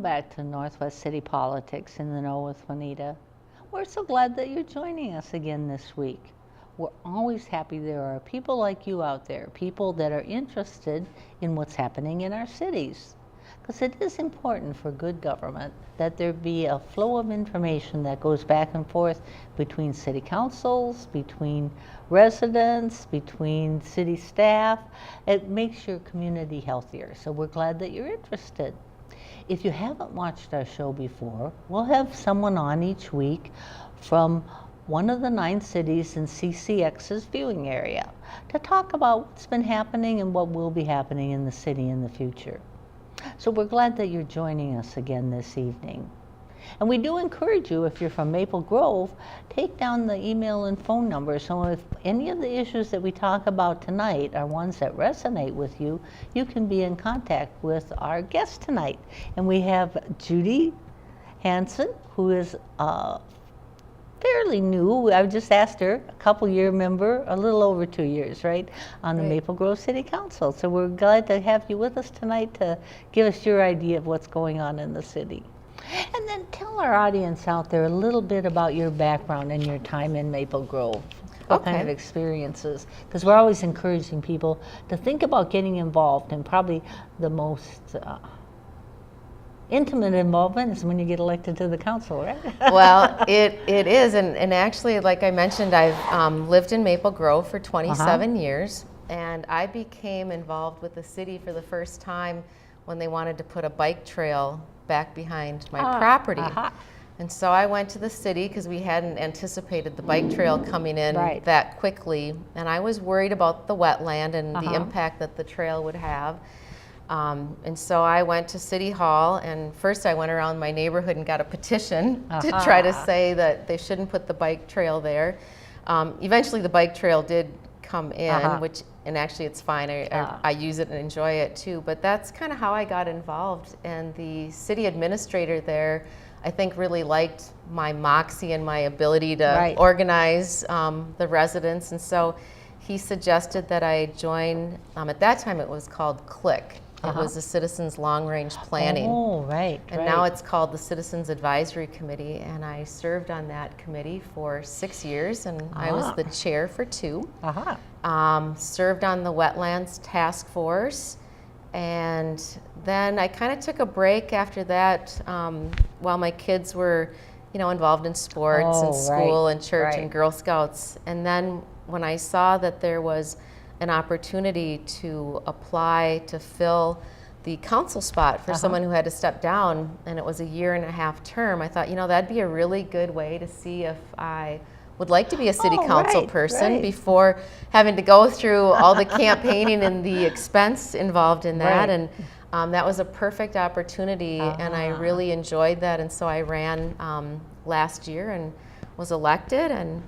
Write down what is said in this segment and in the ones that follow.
back to Northwest City Politics in the Know with Juanita. We're so glad that you're joining us again this week. We're always happy there are people like you out there, people that are interested in what's happening in our cities. Because it is important for good government that there be a flow of information that goes back and forth between city councils, between residents, between city staff. It makes your community healthier. So we're glad that you're interested. If you haven't watched our show before, we'll have someone on each week from one of the 9 cities in CCX's viewing area to talk about what's been happening and what will be happening in the city in the future. So we're glad that you're joining us again this evening. And we do encourage you, if you're from Maple Grove, take down the email and phone number. So if any of the issues that we talk about tonight are ones that resonate with you, you can be in contact with our guest tonight. And we have Judy Hanson, who is fairly new. I just asked her, a couple-year member, a little over 2 years, right, on the Maple Grove City Council. So we're glad to have you with us tonight to give us your idea of what's going on in the city. And then tell our audience out there a little bit about your background and your time in Maple Grove. What kind of experiences? Because we're always encouraging people to think about getting involved, and probably the most intimate involvement is when you get elected to the council, right? Well, it is, and actually, like I mentioned, I've lived in Maple Grove for 27 years, and I became involved with the city for the first time when they wanted to put a bike trail back behind my property. And so I went to the city because we hadn't anticipated the bike trail coming in that quickly, and I was worried about the wetland and the impact that the trail would have. And so I went to City Hall, and first I went around my neighborhood and got a petition to try to say that they shouldn't put the bike trail there. Eventually the bike trail did come in, and actually it's fine. I use it and enjoy it too, but that's kind of how I got involved. And the city administrator there, I think, really liked my moxie and my ability to organize the residents, and so he suggested that I join, at that time it was called CLIC. It was the Citizens Long Range Planning. And now it's called the Citizens Advisory Committee, and I served on that committee for 6 years, and I was the chair for 2. Served on the Wetlands Task Force, and then I kind of took a break after that while my kids were, involved in sports and school and church and Girl Scouts. And then when I saw that there was an opportunity to apply to fill the council spot for someone who had to step down, and it was a 1.5-year term, I thought, that'd be a really good way to see if I would like to be a city council person before having to go through all the campaigning and the expense involved in that. And that was a perfect opportunity, and I really enjoyed that. And so I ran last year and was elected, and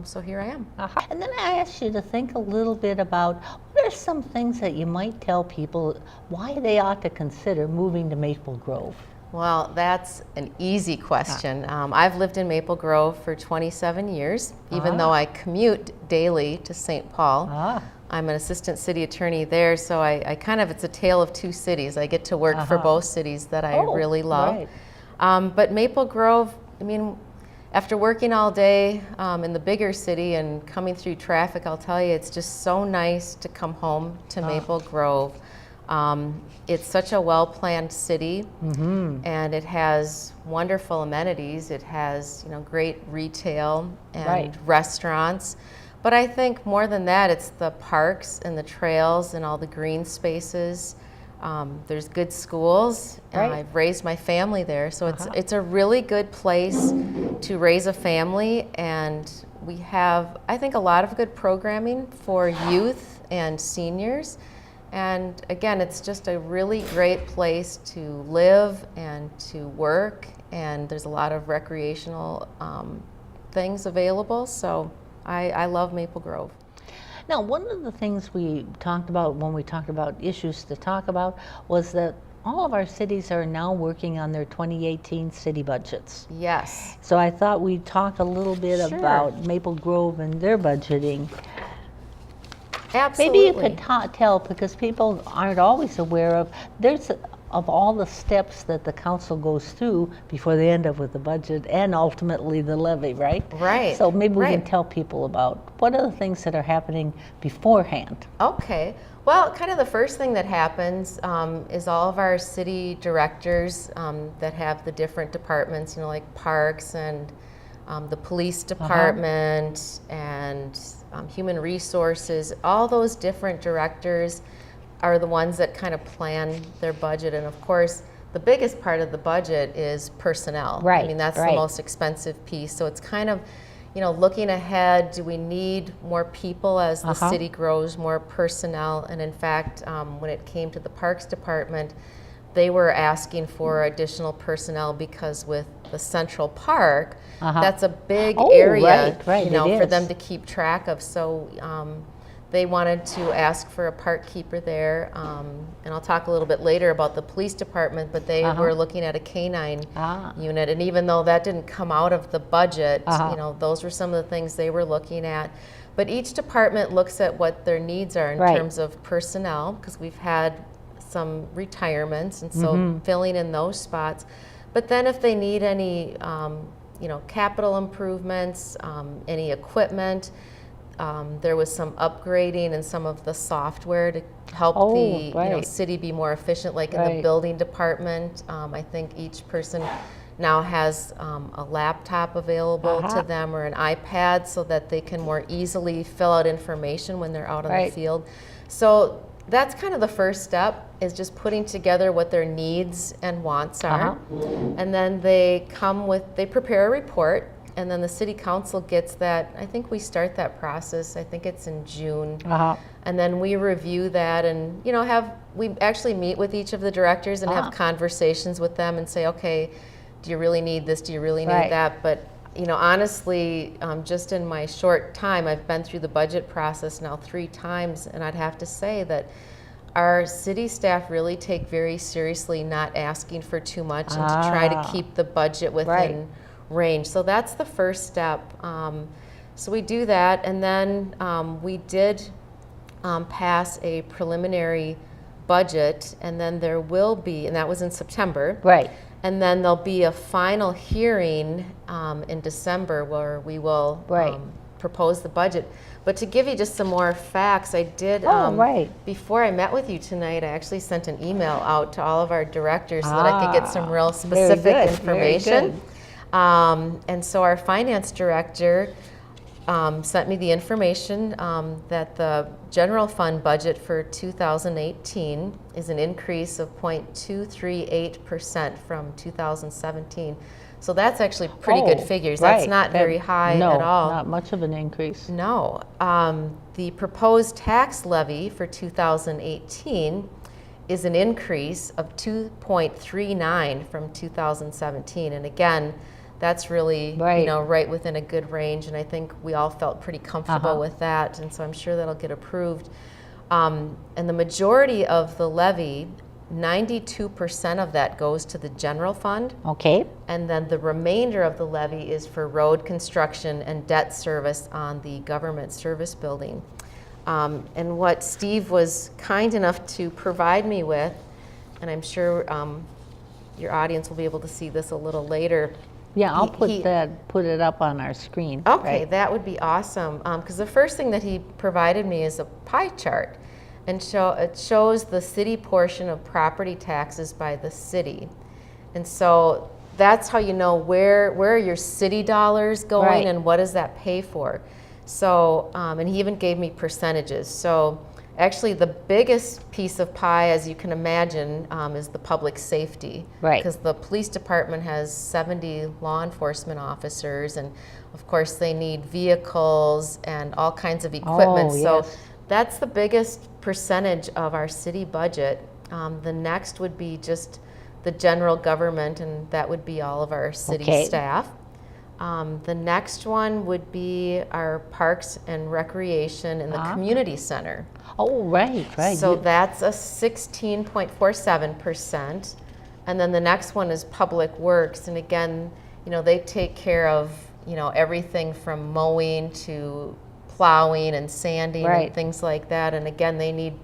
so here I am. And then I asked you to think a little bit about what are some things that you might tell people why they ought to consider moving to Maple Grove. Well, that's an easy question. I've lived in Maple Grove for 27 years, even though I commute daily to St. Paul. I'm an assistant city attorney there, so I kind of, it's a tale of 2 cities. I get to work for both cities that I really love. But Maple Grove, after working all day in the bigger city and coming through traffic, I'll tell you, it's just so nice to come home to Maple Grove. It's such a well-planned city, and it has wonderful amenities. It has, great retail and restaurants. But I think more than that, it's the parks and the trails and all the green spaces. There's good schools, and I've raised my family there, so it's a really good place to raise a family. And we have, I think, a lot of good programming for youth and seniors. And again, it's just a really great place to live and to work, and there's a lot of recreational things available, so I love Maple Grove. Now, one of the things we talked about when we talked about issues to talk about was that all of our cities are now working on their 2018 city budgets. Yes. So I thought we'd talk a little bit about Maple Grove and their budgeting. Absolutely. Maybe you could tell, because people aren't always aware of, there's of all the steps that the council goes through before they end up with the budget and ultimately the levy, right? Right. So maybe we can right. tell people about what are the things that are happening beforehand. Okay. Well, kind of the first thing that happens is all of our city directors that have the different departments, like parks and the police department and human resources, all those different directors are the ones that kind of plan their budget. And of course, the biggest part of the budget is personnel. Right, I mean, that's right. the most expensive piece. So it's kind of, looking ahead, do we need more people as the city grows, more personnel? And in fact, when it came to the Parks Department, they were asking for additional personnel because with the Central Park, that's a big area, right, for them to keep track of. So they wanted to ask for a park keeper there, and I'll talk a little bit later about the police department, but they were looking at a canine unit, and even though that didn't come out of the budget, those were some of the things they were looking at. But each department looks at what their needs are in terms of personnel, because we've had some retirements, and so filling in those spots. But then if they need any, capital improvements, any equipment, there was some upgrading in some of the software to help the city be more efficient, like in the building department. I think each person now has a laptop available to them or an iPad so that they can more easily fill out information when they're out on the field. So that's kind of the first step, is just putting together what their needs and wants are. And then they prepare a report, and then the city council gets that. I think we start that process, I think it's in June. And then we review that, and we actually meet with each of the directors and have conversations with them and say, okay, do you really need this? Do you really need that? But honestly, just in my short time, I've been through the budget process now 3 times, and I'd have to say that our city staff really take very seriously not asking for too much and to try to keep the budget within range. So that's the first step. So we do that, and then we did pass a preliminary budget, and then there will be, and that was in September. And then there'll be a final hearing in December where we will propose the budget. But to give you just some more facts, I did, before I met with you tonight, I actually sent an email out to all of our directors so that I could get some real specific information. And so our finance director sent me the information that the general fund budget for 2018 is an increase of 0.238% from 2017. So that's actually pretty good figures. That's not very high at all. Not much of an increase. No. The proposed tax levy for 2018 is an increase of 2.39 from 2017. And again, that's really right within a good range, and I think we all felt pretty comfortable with that, and so I'm sure that'll get approved. And the majority of the levy, 92% of that goes to the general fund. And then the remainder of the levy is for road construction and debt service on the government service building. And what Steve was kind enough to provide me with, and I'm sure your audience will be able to see this a little later. Yeah, I'll put it up on our screen. Okay, that would be awesome. Because the first thing that he provided me is a pie chart, and it shows the city portion of property taxes by the city, and so that's how you know where are your city dollars going and what does that pay for. So, and he even gave me percentages. So actually the biggest piece of pie, as you can imagine, is the public safety. Because the police department has 70 law enforcement officers, and of course they need vehicles and all kinds of equipment. So that's the biggest percentage of our city budget. The next would be just the general government, and that would be all of our city staff. The next one would be our parks and recreation in the community center. So that's a 16.47%. And then the next one is public works. And again, they take care of, everything from mowing to plowing and sanding and things like that. And again, they need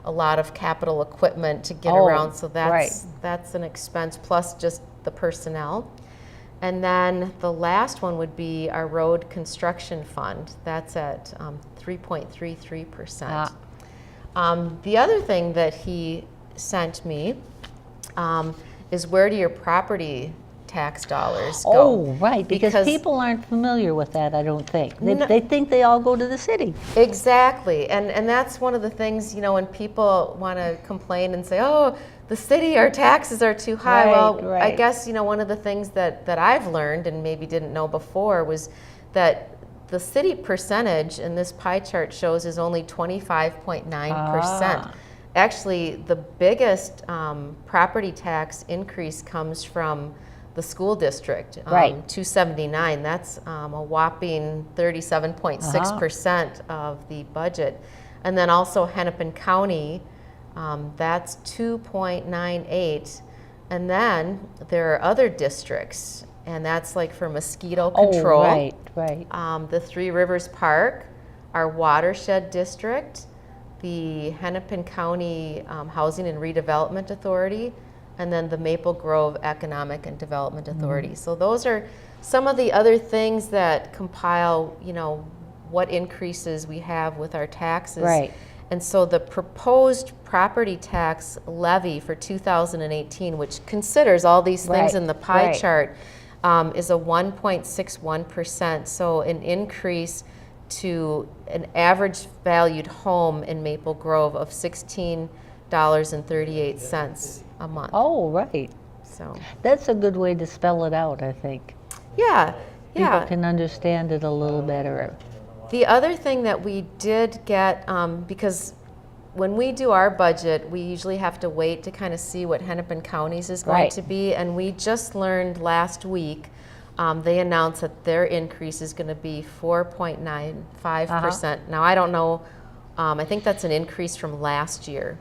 a lot of capital equipment to get Oh, around. So right. that's an expense plus just the personnel. And then the last one would be our road construction fund. That's at 3.33%. The other thing that he sent me is, where do your property tax dollars go? Oh, right, because people aren't familiar with that, I don't think. They think they all go to the city. Exactly, and that's one of the things, you know, when people want to complain and say, oh, the city, our taxes are too high. Right, well, right. I guess, you know, one of the things that I've learned and maybe didn't know before was that the city percentage in this pie chart shows is only 25.9%. Actually, the biggest property tax increase comes from the school district, Right. 279. That's a whopping 37.6% of the budget. And then also Hennepin County, that's 2.98. And then there are other districts, and that's like for mosquito control. Oh, right, right. The Three Rivers Park, our watershed district, the Hennepin County Housing and Redevelopment Authority, and then the Maple Grove Economic and Development Authority. So those are some of the other things that compile, you know, what increases we have with our taxes. Right. And so the proposed property tax levy for 2018, which considers all these things Right, in the pie right. chart, is a 1.61%. So an increase to an average valued home in Maple Grove of $16.38 a month. Oh, right. So That's a good way to spell it out, I think. yeah, People yeah. can understand it a little better. The other thing that we did get, because when we do our budget, we usually have to wait to kind of see what Hennepin County's is going Right. to be, and we just learned last week, they announced that their increase is going to be 4.95%. Now, I don't know, I think that's an increase from last year.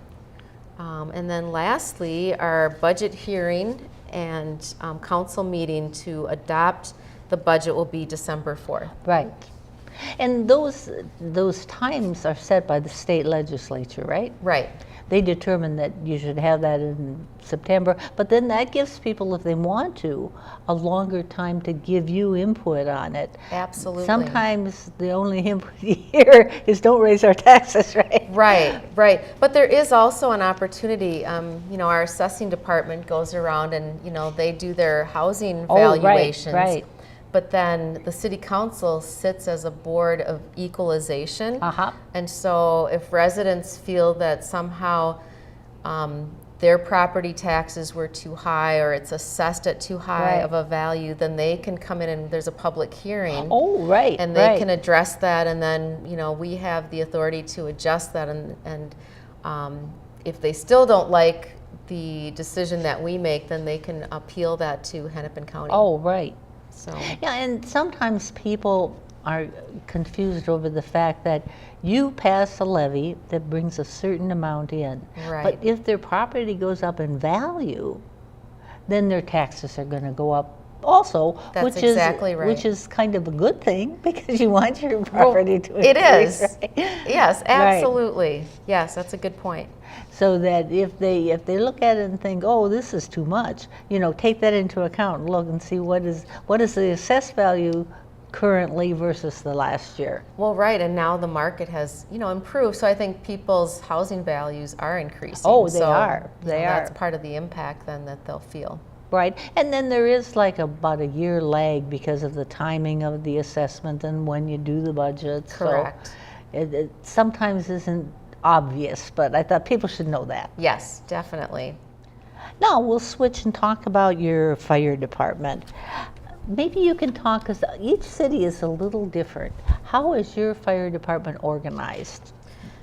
And then lastly, our budget hearing and council meeting to adopt the budget will be December 4th. Right. And those times are set by the state legislature, right? Right. They determine that you should have that in September, but then that gives people, if they want to, a longer time to give you input on it. Absolutely. Sometimes the only input you hear is don't raise our taxes, right? Right, right. But there is also an opportunity. You know, our assessing department goes around and, you know, they do their housing valuations. Right. But then the city council sits as a board of equalization. And so if residents feel that somehow their property taxes were too high or it's assessed at too high Right. of a value, then they can come in and there's a public hearing. Oh, right. And they right. can address that, and then, you know, we have the authority to adjust that, and if they still don't like the decision that we make, then they can appeal that to Hennepin County. Oh, right. So Yeah, and sometimes people are confused over the fact that you pass a levy that brings a certain amount in. Right. But if their property goes up in value, then their taxes are going to go up also, That's which exactly is right. which is kind of a good thing because you want your property to it increase. is. Right? Yes, Right. absolutely. Yes, that's a good point. So that if they look at it and think, oh, this is too much, you know, take that into account and look and see what is the assessed value currently versus the last year. Well, right, and now the market has, you know, improved, so I think people's housing values are increasing. Oh, they So, are. you know, They That's are. part of the impact then that they'll feel. Right, and then there is like about a year lag because of the timing of the assessment and when you do the budget. Correct. So it sometimes isn't obvious, but I thought people should know that. Yes, definitely. Now we'll switch and talk about your fire department. Maybe you can talk, because each city is a little different. How is your fire department organized?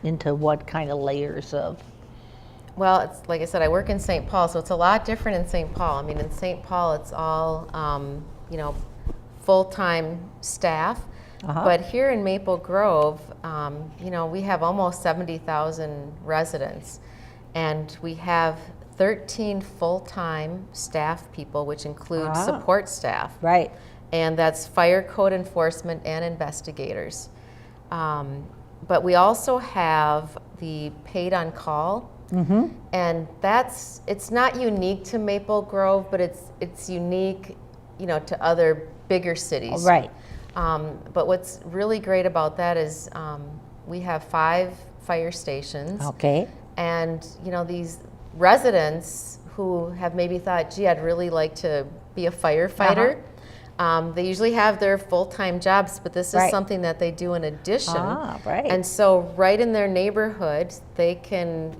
Into what kind of layers of? Well, it's like I said, I work in St. Paul, so it's a lot different in St. Paul. I mean, in St. Paul, it's all, you know, full-time staff. But here in Maple Grove, you know, we have almost 70,000 residents, and we have 13 full-time staff people, which include support staff. Right. And that's fire code enforcement and investigators. But we also have the paid on call. And it's not unique to Maple Grove, but it's unique, to other bigger cities. Right. But what's really great about that is we have 5 fire stations. Okay. And, these residents who have maybe thought, gee, I'd really like to be a firefighter. They usually have their full-time jobs, but this is something that they do in addition. Right. And so right in their neighborhood, they can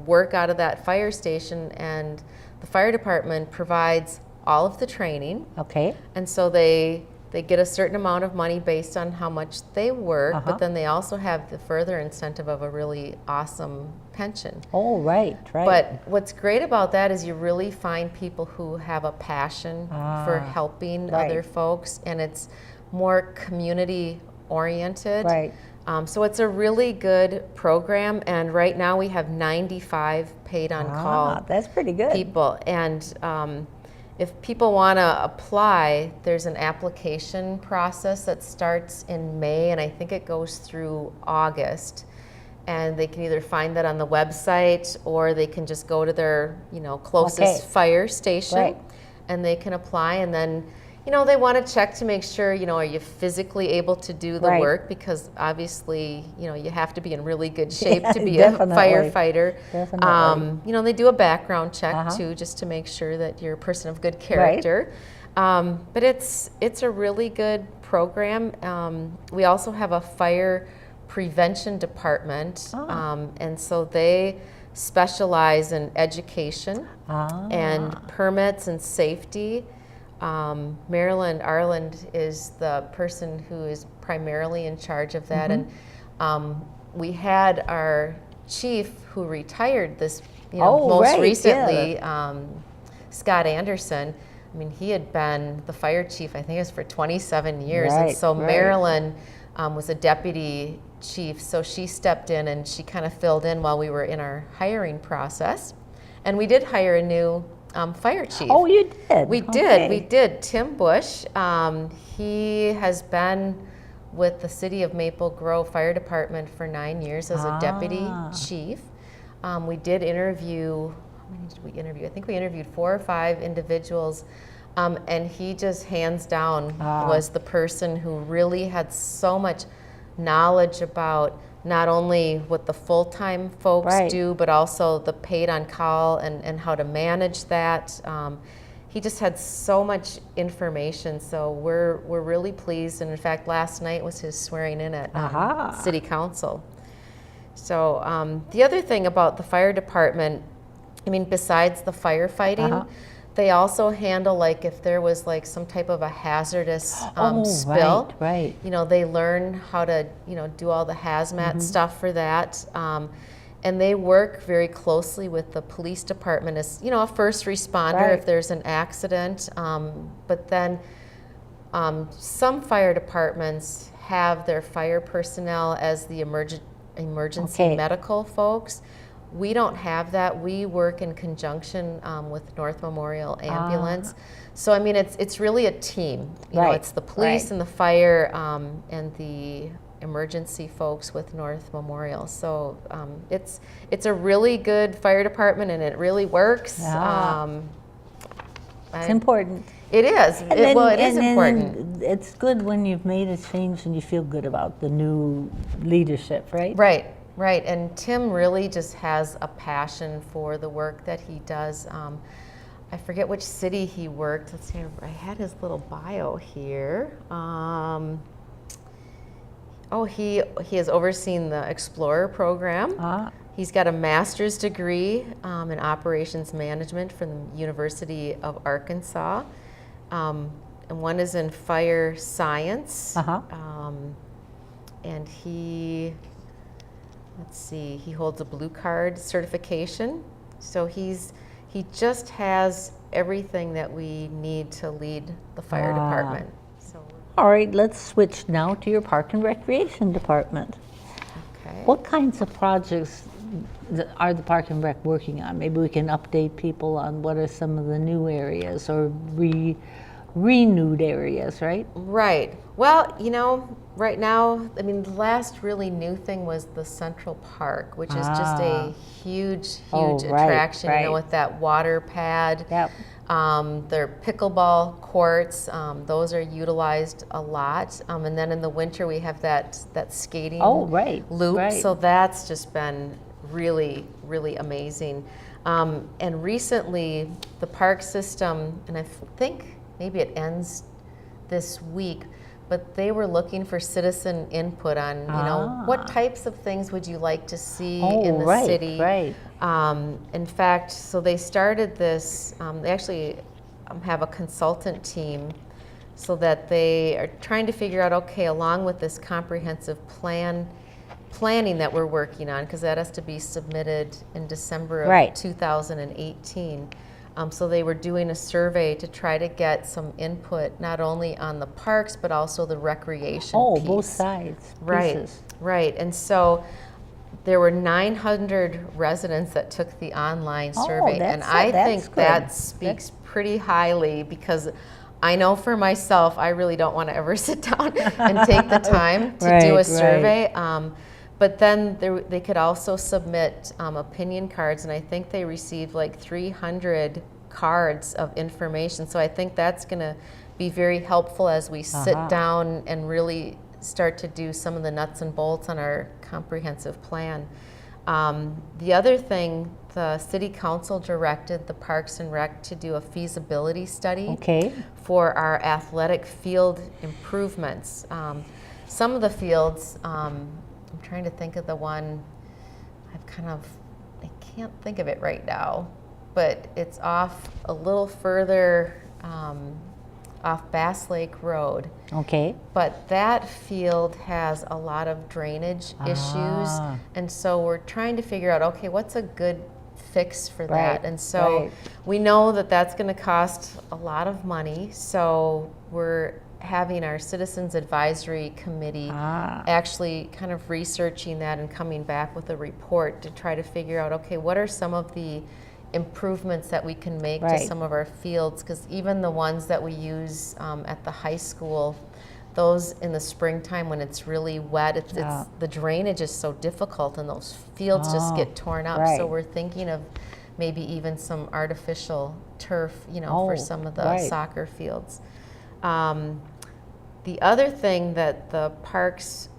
work out of that fire station, and the fire department provides all of the training. Okay. And so they get a certain amount of money based on how much they work, but then they also have the further incentive of a really awesome pension. Oh, right. But what's great about that is you really find people who have a passion for helping other folks, and it's more community oriented. Right. So it's a really good program, and right now we have 95 paid on call. That's pretty good. People, and if people want to apply, there's an application process that starts in May, and I think it goes through August. And they can either find that on the website, or they can just go to their, closest fire station, and they can apply. And then, they want to check to make sure, are you physically able to do the work? Because obviously, you have to be in really good shape to be a firefighter. Definitely. They do a background check too, just to make sure that you're a person of good character. But it's a really good program. We also have a fire prevention department, and so they specialize in education and permits and safety. Marilyn Arland is the person who is primarily in charge of that, and we had our chief who retired this most recently, Scott Anderson. I mean, he had been the fire chief, I think it was for 27 years, and so Marilyn was a deputy chief, so she stepped in and she kind of filled in while we were in our hiring process. And we did hire a new fire chief. Oh, you did? We did. Tim Bush. He has been with the City of Maple Grove Fire Department for 9 years as a deputy chief. We did interview, how many did we interview? I think we interviewed 4 or 5 individuals. And he just hands down was the person who really had so much knowledge about not only what the full-time folks do, but also the paid on call and how to manage that. He just had so much information, so we're really pleased. And in fact, last night was his swearing in at City Council. So the other thing about the fire department, I mean, besides the firefighting, they also handle, like, if there was like some type of a hazardous spill. They learn how to, do all the hazmat stuff for that. And they work very closely with the police department as, a first responder if there's an accident. But then some fire departments have their fire personnel as the emergency medical folks. We don't have that. We work in conjunction with North Memorial Ambulance. So, I mean, it's really a team. It's the police and the fire and the emergency folks with North Memorial. So it's a really good fire department, and it really works. It's important. It is. It is important. And it's good when you've made a change and you feel good about the new leadership, right? Right, and Tim really just has a passion for the work that he does. I forget which city he worked. Let's see, I had his little bio here. He has overseen the Explorer program. He's got a master's degree in operations management from the University of Arkansas. And one is in fire science. And he holds a blue card certification. So he just has everything that we need to lead the fire department. So, all right, let's switch now to your Park and Recreation Department. Okay. What kinds of projects are the Park and Rec working on? Maybe we can update people on what are some of the new areas or renewed areas, right? Right. Well, you know, right now, I mean, the last really new thing was the Central Park, which is just a huge, huge attraction, you know, with that water pad. Yep. Their pickleball courts, those are utilized a lot. And then in the winter, we have that skating loop. So that's just been really, really amazing. And recently, the park system, and I think maybe it ends this week, but they were looking for citizen input on, you know, what types of things would you like to see in the city? In fact, so they started this, they actually have a consultant team so that they are trying to figure out, okay, along with this comprehensive planning that we're working on, because that has to be submitted in December of 2018. So they were doing a survey to try to get some input, not only on the parks, but also the recreation piece. Both sides. Right. And so there were 900 residents that took the online survey. And I think that speaks pretty highly, because I know for myself, I really don't want to ever sit down and take the time to do a survey. But then they could also submit opinion cards, and I think they received like 300 cards of information. So I think that's going to be very helpful as we sit down and really start to do some of the nuts and bolts on our comprehensive plan. The other thing, the City Council directed the Parks and Rec to do a feasibility study for our athletic field improvements. Some of the fields, I'm trying to think of the one, I can't think of it right now, but it's off a little further off Bass Lake Road. But that field has a lot of drainage issues, and so we're trying to figure out, okay, what's a good fix for that? And so we know that that's going to cost a lot of money, so we're having our Citizens Advisory Committee actually kind of researching that and coming back with a report to try to figure out, okay, what are some of the improvements that we can make to some of our fields, because even the ones that we use at the high school, those in the springtime when it's really wet, it's the drainage is so difficult and those fields just get torn up. So we're thinking of maybe even some artificial turf, you know, for some of the soccer fields. The other thing that the parks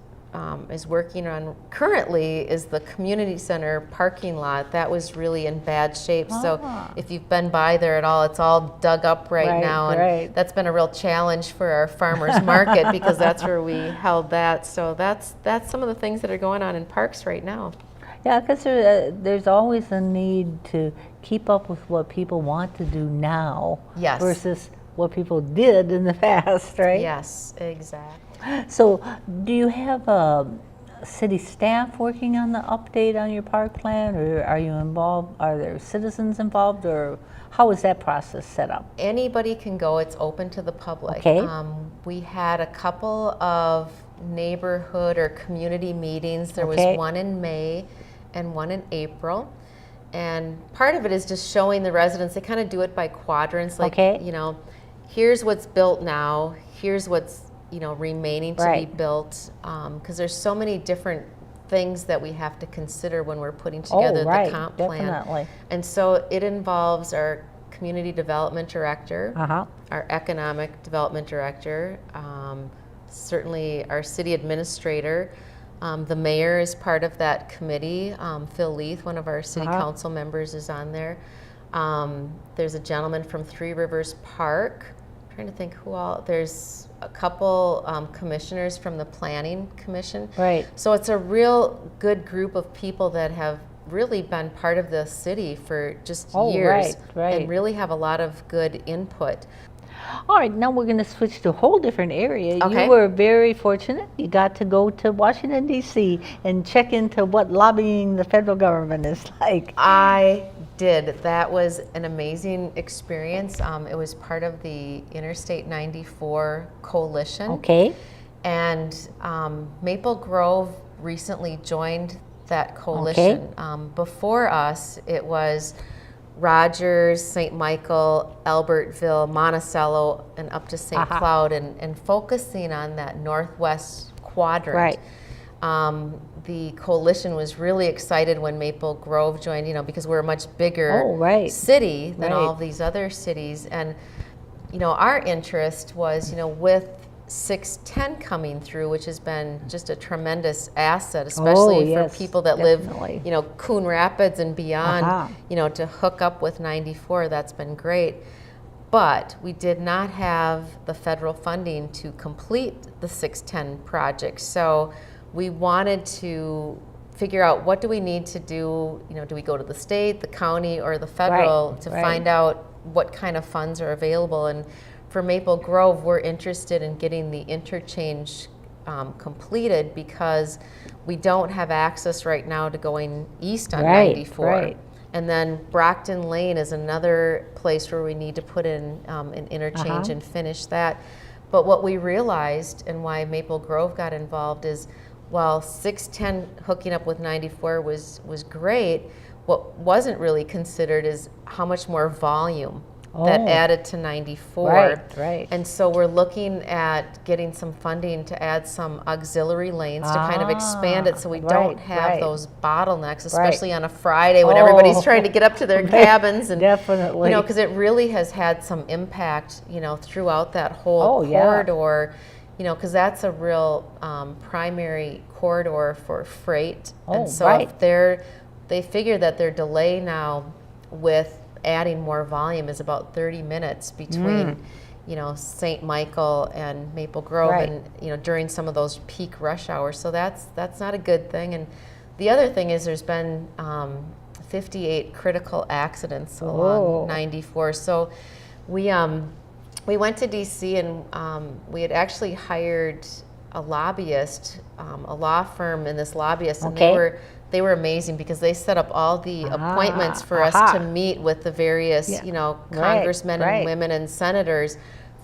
is working on currently is the community center parking lot. That was really in bad shape. So if you've been by there at all, it's all dug up now. And that's been a real challenge for our farmers market, because that's where we held that. So that's some of the things that are going on in parks right now. Yeah, because there's always a need to keep up with what people want to do now versus what people did in the past, right? Yes, exactly. So do you have city staff working on the update on your park plan, or are you involved? Are there citizens involved, or how is that process set up? Anybody can go. It's open to the public. We had a couple of neighborhood or community meetings. There was one in May and one in April. And part of it is just showing the residents. They kind of do it by quadrants, like, you know, here's what's built now, here's what's, you know, remaining to be built, because there's so many different things that we have to consider when we're putting together the comp plan. And so it involves our community development director, our economic development director, certainly our city administrator. The mayor is part of that committee. Phil Leith, one of our city council members, is on there. There's a gentleman from Three Rivers Park. I'm trying to think who all. There's a couple commissioners from the Planning Commission. So it's a real good group of people that have really been part of the city for just years and really have a lot of good input. All right, now we're going to switch to a whole different area. You were very fortunate. You got to go to Washington, D.C. and check into what lobbying the federal government is like. I did. That was an amazing experience. It was part of the Interstate 94 coalition. And Maple Grove recently joined that coalition. Before us, it was Rogers, St. Michael, Albertville, Monticello, and up to St. Cloud, and focusing on that northwest quadrant. The coalition was really excited when Maple Grove joined, because we're a much bigger city than all of these other cities. And, our interest was, with 610 coming through, which has been just a tremendous asset, especially for people that live, Coon Rapids and beyond, to hook up with 94. That's been great. But we did not have the federal funding to complete the 610 project. So we wanted to figure out, what do we need to do? Do we go to the state, the county, or the federal to find out what kind of funds are available? And for Maple Grove, we're interested in getting the interchange completed, because we don't have access right now to going east on 94. And then Brockton Lane is another place where we need to put in an interchange and finish that. But what we realized, and why Maple Grove got involved, is while 610 hooking up with 94 was great, what wasn't really considered is how much more volume that added to 94. And so we're looking at getting some funding to add some auxiliary lanes to kind of expand it, so we don't have those bottlenecks, especially on a Friday when everybody's trying to get up to their cabins. And definitely, because it really has had some impact, throughout that whole corridor. Because that's a real primary corridor for freight. And so if they figure that their delay now with adding more volume is about 30 minutes between, St. Michael and Maple Grove, and during some of those peak rush hours. So that's not a good thing. And the other thing is, there's been 58 critical accidents along 94. So we went to DC, and we had actually hired a lobbyist, a law firm, and this lobbyist, and they were amazing, because they set up all the appointments for us to meet with the various, congressmen and women and senators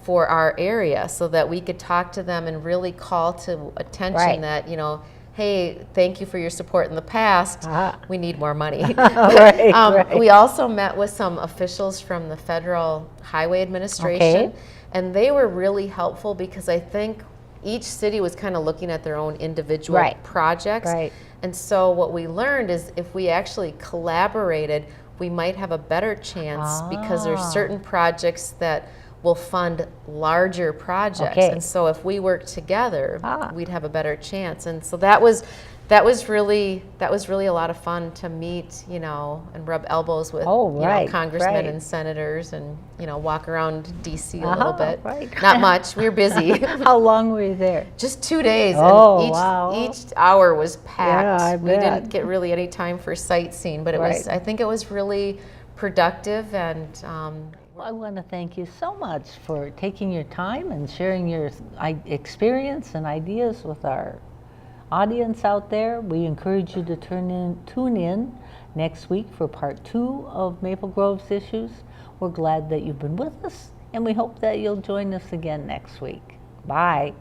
for our area, so that we could talk to them and really call to attention that, hey, thank you for your support in the past. We need more money. We also met with some officials from the Federal Highway Administration, and they were really helpful, because I think each city was kind of looking at their own individual projects. And so what we learned is, if we actually collaborated, we might have a better chance, because there's certain projects that will fund larger projects. And so if we work together, we'd have a better chance. And so that was really a lot of fun to meet, and rub elbows with congressmen and senators, and walk around DC a little bit. Not much. We were busy. How long were you there? Just 2 days. And each hour was packed. We didn't get really any time for sightseeing, but it was. I think it was really productive. And I want to thank you so much for taking your time and sharing your experience and ideas with our audience out there. We encourage you to tune in next week for part 2 of Maple Grove's issues. We're glad that you've been with us, and we hope that you'll join us again next week. Bye.